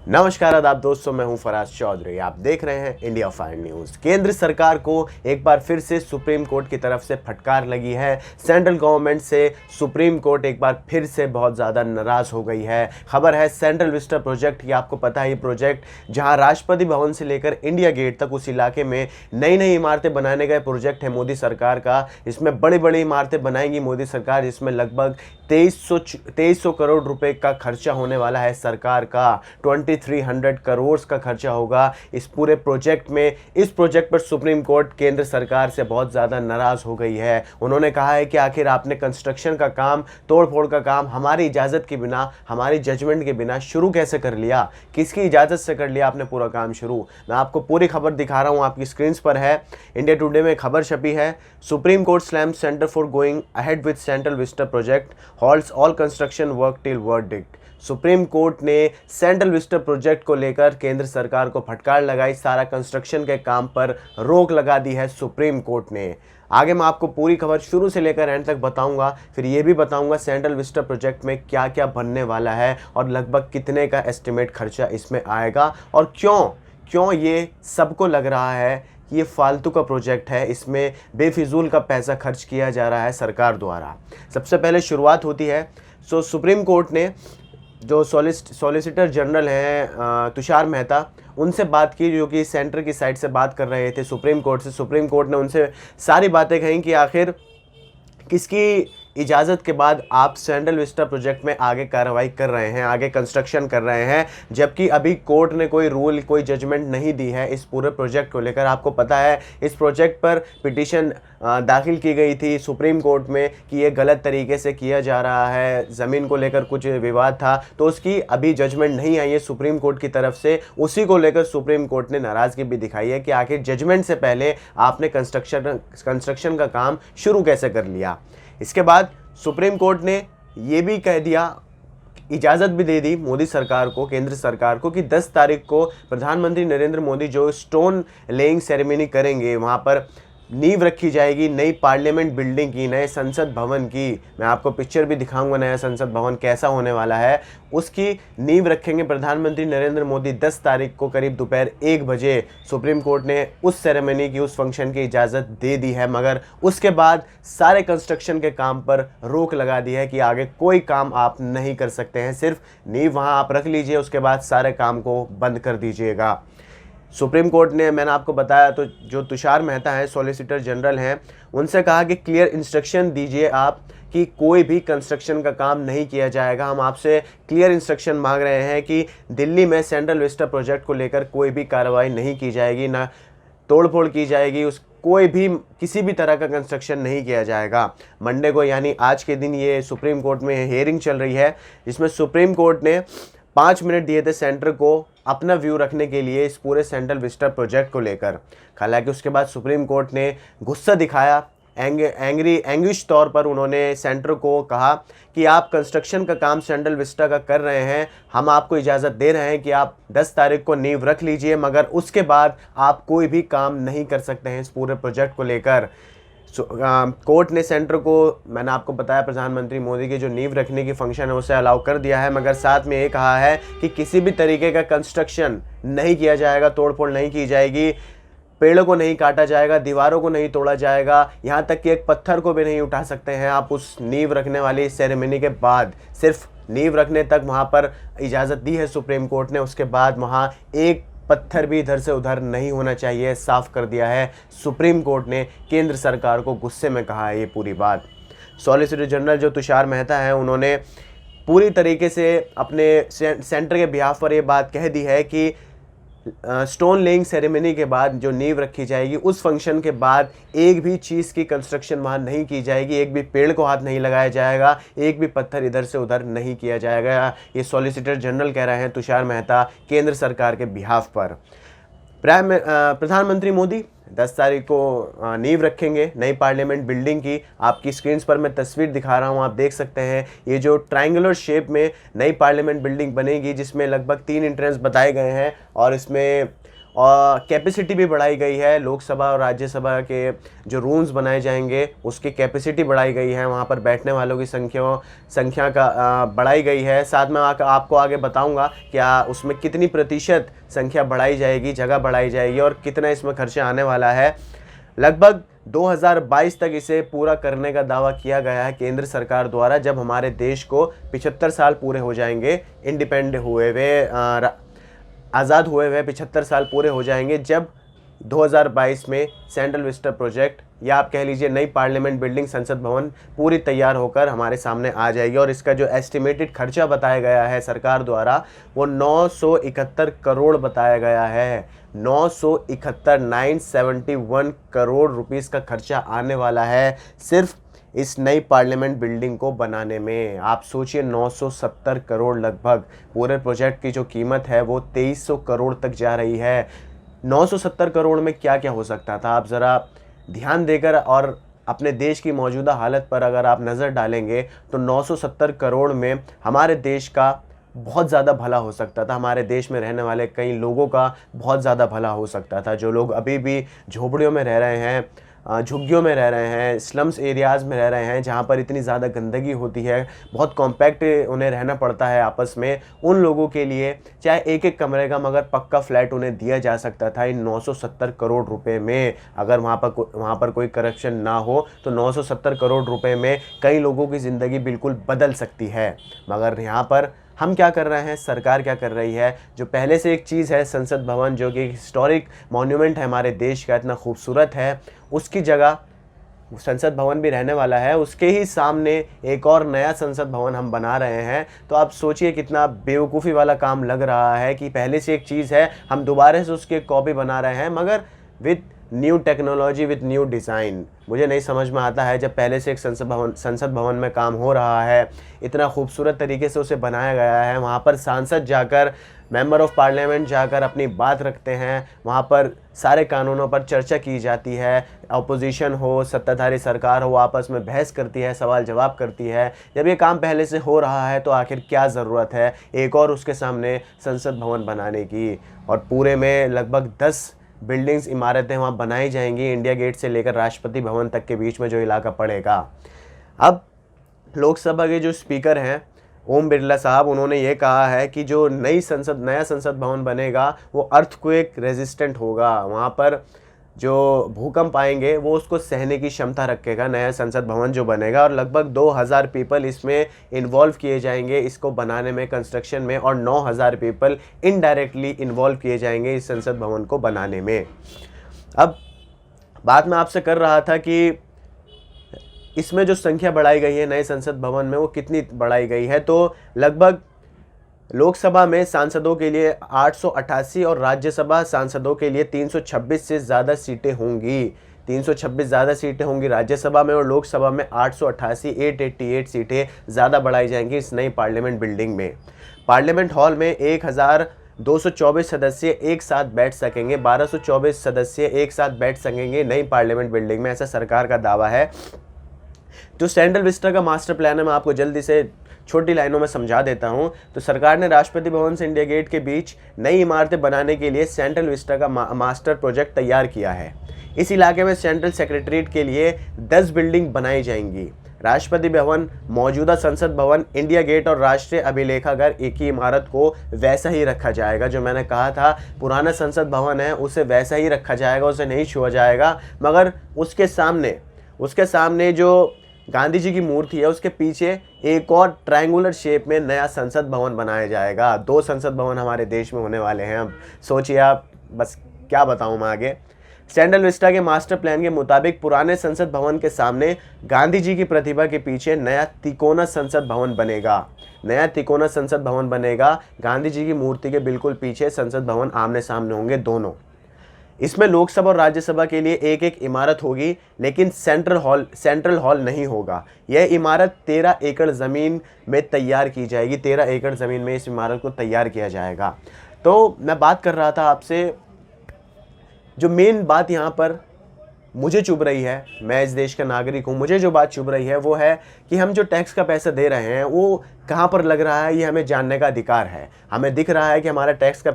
नमस्कार आदाब दोस्तों, मैं हूं फराज चौधरी। आप देख रहे हैं इंडिया फाइव न्यूज़। केंद्र सरकार को एक बार फिर से सुप्रीम कोर्ट की तरफ से फटकार लगी है। सेंट्रल गवर्नमेंट से सुप्रीम कोर्ट एक बार फिर से बहुत ज़्यादा नाराज़ हो गई है। खबर है सेंट्रल विस्टा प्रोजेक्ट की। आपको पता है ये प्रोजेक्ट जहां राष्ट्रपति भवन से लेकर इंडिया गेट तक उस इलाके में नई नई इमारतें बनाने का प्रोजेक्ट है मोदी सरकार का। इसमें बड़ी बड़ी इमारतें बनाएगी मोदी सरकार, जिसमें लगभग 2300 करोड़ रुपए का खर्चा होने वाला है सरकार का। 2300 करोड़ का खर्चा होगा इस पूरे प्रोजेक्ट में। इस प्रोजेक्ट पर सुप्रीम कोर्ट केंद्र सरकार से बहुत ज़्यादा नाराज़ हो गई है। उन्होंने कहा है कि आखिर आपने कंस्ट्रक्शन का काम, तोड़फोड़ का काम हमारी इजाज़त के बिना, हमारी जजमेंट के बिना शुरू कैसे कर लिया? किसकी इजाज़त से कर लिया आपने पूरा काम शुरू? मैं आपको पूरी खबर दिखा रहा हूँ, आपकी स्क्रीन पर है। इंडिया टुडे में खबर छपी है, supreme court slam centre for going ahead with central Vista project, halts all construction work till verdict. Supreme court ने सेंट्रल विस्टा प्रोजेक्ट को लेकर केंद्र सरकार को फटकार लगाई। सारा कंस्ट्रक्शन के काम पर रोक लगा दी है सुप्रीम कोर्ट ने। आगे मैं आपको पूरी खबर शुरू से लेकर एंड तक बताऊंगा। फिर ये भी बताऊंगा सेंट्रल विस्टा प्रोजेक्ट में क्या क्या बनने वाला है और लगभग कितने का एस्टिमेट खर्चा इसमें आएगा, और क्यों ये सबको लग रहा है कि ये फालतू का प्रोजेक्ट है, इसमें बेफिजूल का पैसा खर्च किया जा रहा है सरकार द्वारा। सबसे पहले शुरुआत होती है, सुप्रीम कोर्ट ने जो सॉलिसिटर जनरल हैं तुषार मेहता, उनसे बात की, जो कि सेंटर की साइड से बात कर रहे थे सुप्रीम कोर्ट से। सुप्रीम कोर्ट ने उनसे सारी बातें कहीं कि आखिर किसकी इजाज़त के बाद आप सेंट्रल विस्टा प्रोजेक्ट में आगे कार्रवाई कर रहे हैं, आगे कंस्ट्रक्शन कर रहे हैं, जबकि अभी कोर्ट ने कोई रूल, कोई जजमेंट नहीं दी है इस पूरे प्रोजेक्ट को लेकर। आपको पता है इस प्रोजेक्ट पर पिटीशन दाखिल की गई थी सुप्रीम कोर्ट में कि ये गलत तरीके से किया जा रहा है, ज़मीन को लेकर कुछ विवाद था, तो उसकी अभी जजमेंट नहीं आई है सुप्रीम कोर्ट की तरफ से। उसी को लेकर सुप्रीम कोर्ट ने नाराज़गी भी दिखाई है कि आखिर जजमेंट से पहले आपने कंस्ट्रक्शन का काम शुरू कैसे कर लिया। इसके बाद सुप्रीम कोर्ट ने ये भी कह दिया, इजाज़त भी दे दी मोदी सरकार को, केंद्र सरकार को, कि 10 तारीख को प्रधानमंत्री नरेंद्र मोदी जो स्टोन लेइंग सेरेमनी करेंगे, वहाँ पर नींव रखी जाएगी नई पार्लियामेंट बिल्डिंग की, नए संसद भवन की। मैं आपको पिक्चर भी दिखाऊंगा नया संसद भवन कैसा होने वाला है। उसकी नींव रखेंगे प्रधानमंत्री नरेंद्र मोदी 10 तारीख को करीब दोपहर 1 बजे। सुप्रीम कोर्ट ने उस सेरेमनी की, उस फंक्शन की इजाज़त दे दी है, मगर उसके बाद सारे कंस्ट्रक्शन के काम पर रोक लगा दी है कि आगे कोई काम आप नहीं कर सकते हैं। सिर्फ नींव वहाँ आप रख लीजिए, उसके बाद सारे काम को बंद कर दीजिएगा। सुप्रीम कोर्ट ने, मैंने आपको बताया, तो जो तुषार मेहता हैं, सॉलिसिटर जनरल हैं, उनसे कहा कि क्लियर इंस्ट्रक्शन दीजिए आप कि कोई भी कंस्ट्रक्शन का काम नहीं किया जाएगा। हम आपसे क्लियर इंस्ट्रक्शन मांग रहे हैं कि दिल्ली में सेंट्रल विस्टा प्रोजेक्ट को लेकर कोई भी कार्रवाई नहीं की जाएगी, ना तोड़फोड़ की जाएगी, कोई भी किसी भी तरह का कंस्ट्रक्शन नहीं किया जाएगा। मंडे को यानी आज के दिन ये सुप्रीम कोर्ट में हियरिंग चल रही है, जिसमें सुप्रीम कोर्ट ने 5 मिनट दिए थे सेंटर को अपना व्यू रखने के लिए इस पूरे सेंट्रल विस्टा प्रोजेक्ट को लेकर। हालांकि उसके बाद सुप्रीम कोर्ट ने गुस्सा दिखाया, एंग्विश तौर पर उन्होंने सेंटर को कहा कि आप कंस्ट्रक्शन का काम सेंट्रल विस्टा का कर रहे हैं, हम आपको इजाज़त दे रहे हैं कि आप 10 तारीख को नींव रख लीजिए, मगर उसके बाद आप कोई भी काम नहीं कर सकते हैं इस पूरे प्रोजेक्ट को लेकर। कोर्ट ने सेंटर को, मैंने आपको बताया, प्रधानमंत्री मोदी की जो नींव रखने की फंक्शन है उसे अलाउ कर दिया है, मगर साथ में ये कहा है कि किसी भी तरीके का कंस्ट्रक्शन नहीं किया जाएगा, तोड़फोड़ नहीं की जाएगी, पेड़ों को नहीं काटा जाएगा, दीवारों को नहीं तोड़ा जाएगा, यहाँ तक कि एक पत्थर को भी नहीं उठा सकते हैं आप उस नींव रखने वाली सेरेमनी के बाद। सिर्फ नींव रखने तक वहाँ पर इजाज़त दी है सुप्रीम कोर्ट ने, उसके बाद वहाँ एक पत्थर भी इधर से उधर नहीं होना चाहिए, साफ कर दिया है सुप्रीम कोर्ट ने। केंद्र सरकार को गुस्से में कहा है ये पूरी बात। सॉलिसिटर जनरल जो तुषार मेहता हैं, उन्होंने पूरी तरीके से अपने सेंटर के बिहाफ पर ये बात कह दी है कि स्टोन लेइंग सेरेमनी के बाद जो नींव रखी जाएगी, उस फंक्शन के बाद एक भी चीज़ की कंस्ट्रक्शन वहाँ नहीं की जाएगी, एक भी पेड़ को हाथ नहीं लगाया जाएगा, एक भी पत्थर इधर से उधर नहीं किया जाएगा। ये सॉलिसिटर जनरल कह रहे हैं तुषार मेहता केंद्र सरकार के बिहाफ पर। प्रधानमंत्री मोदी 10 तारीख को नींव रखेंगे नई पार्लियामेंट बिल्डिंग की। आपकी स्क्रीन्स पर मैं तस्वीर दिखा रहा हूं, आप देख सकते हैं ये जो ट्रायंगुलर शेप में नई पार्लियामेंट बिल्डिंग बनेगी, जिसमें लगभग 3 एंट्रेंस बताए गए हैं, और इसमें और कैपेसिटी भी बढ़ाई गई है। लोकसभा और राज्यसभा के जो रूम्स बनाए जाएंगे उसकी कैपेसिटी बढ़ाई गई है, वहाँ पर बैठने वालों की संख्या का बढ़ाई गई है। साथ में आपको आगे बताऊंगा क्या उसमें कितनी प्रतिशत संख्या बढ़ाई जाएगी, जगह बढ़ाई जाएगी और कितना इसमें खर्चा आने वाला है। लगभग 2022 तक इसे पूरा करने का दावा किया गया है केंद्र सरकार द्वारा, जब हमारे देश को 75 साल पूरे हो जाएंगे, इंडिपेंडेंट हुए हुए, आज़ाद हुए हुए 75 साल पूरे हो जाएंगे, जब 2022 में सेंट्रल विस्टा प्रोजेक्ट या आप कह लीजिए नई पार्लियामेंट बिल्डिंग संसद भवन पूरी तैयार होकर हमारे सामने आ जाएगी। और इसका जो एस्टिमेटेड खर्चा बताया गया है सरकार द्वारा वो 971 करोड़ बताया गया है। 971 करोड़ रुपीस का खर्चा आने वाला है सिर्फ इस नई पार्लियामेंट बिल्डिंग को बनाने में। आप सोचिए 970 करोड़ लगभग, पूरे प्रोजेक्ट की जो कीमत है वो 2300 करोड़ तक जा रही है। 970 करोड़ में क्या क्या हो सकता था, आप ज़रा ध्यान देकर और अपने देश की मौजूदा हालत पर अगर आप नज़र डालेंगे तो 970 करोड़ में हमारे देश का बहुत ज़्यादा भला हो सकता था। हमारे देश में रहने वाले कई लोगों का बहुत ज़्यादा भला हो सकता था। जो लोग अभी भी झोपड़ियों में रह रहे हैं, झुग्गियों में रह रहे हैं, स्लम्स एरियाज़ में रह रहे हैं जहाँ पर इतनी ज़्यादा गंदगी होती है, बहुत कॉम्पैक्ट उन्हें रहना पड़ता है आपस में, उन लोगों के लिए चाहे एक एक कमरे का मगर पक्का फ्लैट उन्हें दिया जा सकता था इन 970 करोड़ रुपए में। अगर वहाँ पर कोई करप्शन ना हो तो 970 करोड़ रुपए में कई लोगों की ज़िंदगी बिल्कुल बदल सकती है। मगर यहाँ पर हम क्या कर रहे हैं, सरकार क्या कर रही है, जो पहले से एक चीज़ है संसद भवन जो कि हिस्टोरिक मॉन्यूमेंट है हमारे देश का, इतना खूबसूरत है, उसकी जगह संसद भवन भी रहने वाला है, उसके ही सामने एक और नया संसद भवन हम बना रहे हैं। तो आप सोचिए कितना बेवकूफ़ी वाला काम लग रहा है कि पहले से एक चीज़ है, हम दोबारा से उसकी एक कॉपी बना रहे हैं मगर with new technology, with new design. मुझे नहीं समझ में आता है, जब पहले से एक संसद भवन में काम हो रहा है, इतना खूबसूरत तरीके से उसे बनाया गया है, वहाँ पर सांसद जाकर, मेंबर ऑफ पार्लियामेंट जाकर अपनी बात रखते हैं, वहाँ पर सारे कानूनों पर चर्चा की जाती है, अपोजिशन हो, सत्ताधारी सरकार हो, आपस में बहस करती है, सवाल जवाब करती है। जब ये काम पहले से हो रहा है तो आखिर क्या ज़रूरत है एक और उसके सामने संसद भवन बनाने की। और पूरे में लगभग 10 बिल्डिंग्स, इमारतें वहाँ बनाई जाएंगी, इंडिया गेट से लेकर राष्ट्रपति भवन तक के बीच में जो इलाका पड़ेगा। अब लोकसभा के जो स्पीकर हैं ओम बिरला साहब, उन्होंने ये कहा है कि जो नया संसद भवन बनेगा वो अर्थक्वेक रेजिस्टेंट होगा, वहाँ पर जो भूकंप आएंगे वो उसको सहने की क्षमता रखेगा नया संसद भवन जो बनेगा। और लगभग 2000 पीपल इसमें इन्वॉल्व किए जाएंगे इसको बनाने में, कंस्ट्रक्शन में, और 9000 पीपल इनडायरेक्टली इन्वॉल्व किए जाएंगे इस संसद भवन को बनाने में। अब बात मैं आपसे कर रहा था कि इसमें जो संख्या बढ़ाई गई है नए संसद भवन में वो कितनी बढ़ाई गई है, तो लगभग लोकसभा में सांसदों के लिए 888 और राज्यसभा सांसदों के लिए 326 से ज़्यादा सीटें होंगी। 326 ज़्यादा सीटें होंगी राज्यसभा में, और लोकसभा में 888 सीटें ज़्यादा बढ़ाई जाएंगी इस नई पार्लियामेंट बिल्डिंग में। पार्लियामेंट हॉल में 1224 सदस्य एक साथ बैठ सकेंगे, 1224 सदस्य एक साथ बैठ सकेंगे नई पार्लियामेंट बिल्डिंग में, ऐसा सरकार का दावा है। जो सेंट्रल विस्टा का मास्टर प्लान है मैं आपको जल्दी से छोटी लाइनों में समझा देता हूं। तो सरकार ने राष्ट्रपति भवन से इंडिया गेट के बीच नई इमारतें बनाने के लिए सेंट्रल विस्टा का मास्टर प्रोजेक्ट तैयार किया है। इस इलाके में सेंट्रल सेक्रेटरीट के लिए 10 बिल्डिंग बनाई जाएंगी। राष्ट्रपति भवन, मौजूदा संसद भवन, इंडिया गेट और राष्ट्रीय अभिलेखागार एक ही इमारत को वैसा ही रखा जाएगा। जो मैंने कहा था पुराना संसद भवन है उसे वैसा ही रखा जाएगा, उसे नहीं छुआ जाएगा, मगर उसके सामने जो गांधी जी की मूर्ति है उसके पीछे एक और ट्रायंगुलर शेप में नया संसद भवन बनाया जाएगा। 2 संसद भवन हमारे देश में होने वाले हैं। अब सोचिए आप, बस क्या बताऊं मैं आगे। सेंट्रल विस्टा के मास्टर प्लान के मुताबिक पुराने संसद भवन के सामने गांधी जी की प्रतिभा के पीछे नया तिकोना संसद भवन बनेगा। नया तिकोना संसद भवन बनेगा, गांधी जी की मूर्ति के बिल्कुल पीछे संसद भवन आमने सामने होंगे दोनों। इसमें लोकसभा और राज्यसभा के लिए एक एक इमारत होगी, लेकिन सेंट्रल हॉल नहीं होगा। यह इमारत 13 एकड़ ज़मीन में तैयार की जाएगी। 13 एकड़ ज़मीन में इस इमारत को तैयार किया जाएगा। तो मैं बात कर रहा था आपसे, जो मेन बात यहाँ पर मुझे चुभ रही है, मैं इस देश का नागरिक हूँ, मुझे जो बात चुभ रही है वो है कि हम जो टैक्स का पैसा दे रहे हैं वो कहाँ पर लग रहा है, ये हमें जानने का अधिकार है। हमें दिख रहा है कि हमारा टैक्स का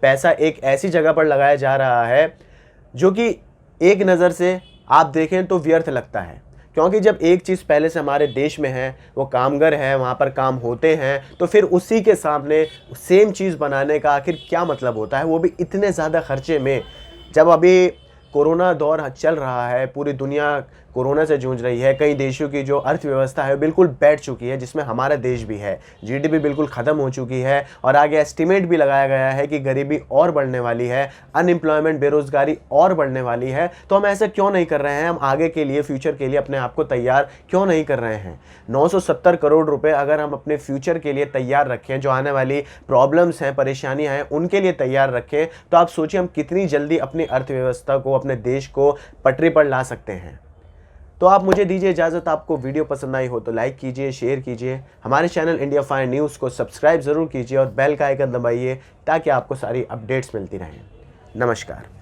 पैसा एक ऐसी जगह पर लगाया जा रहा है जो कि एक नज़र से आप देखें तो व्यर्थ लगता है, क्योंकि जब एक चीज़ पहले से हमारे देश में है, वो कामगार है, वहाँ पर काम होते हैं, तो फिर उसी के सामने सेम चीज़ बनाने का आखिर क्या मतलब होता है, वो भी इतने ज़्यादा खर्चे में। जब अभी कोरोना दौर चल रहा है, पूरी दुनिया कोरोना से जूझ रही है, कई देशों की जो अर्थव्यवस्था है बिल्कुल बैठ चुकी है, जिसमें हमारा देश भी है। जीडीपी बिल्कुल ख़त्म हो चुकी है और आगे एस्टिमेट भी लगाया गया है कि गरीबी और बढ़ने वाली है, अनएम्प्लॉयमेंट, बेरोज़गारी और बढ़ने वाली है। तो हम ऐसा क्यों नहीं कर रहे हैं? हम आगे के लिए, फ्यूचर के लिए अपने आप को तैयार क्यों नहीं कर रहे हैं? 970 करोड़ रुपए अगर हम अपने फ्यूचर के लिए तैयार रखें, जो आने वाली प्रॉब्लम्स हैं, परेशानियां हैं, उनके लिए तैयार रखें, तो आप सोचिए हम कितनी जल्दी अपनी अर्थव्यवस्था को, अपने देश को पटरी पर ला सकते हैं। तो आप मुझे दीजिए इजाज़त। आपको वीडियो पसंद आई हो तो लाइक कीजिए, शेयर कीजिए, हमारे चैनल इंडिया फाइन न्यूज़ को सब्सक्राइब ज़रूर कीजिए और बेल का आइकन दबाइए ताकि आपको सारी अपडेट्स मिलती रहें। नमस्कार।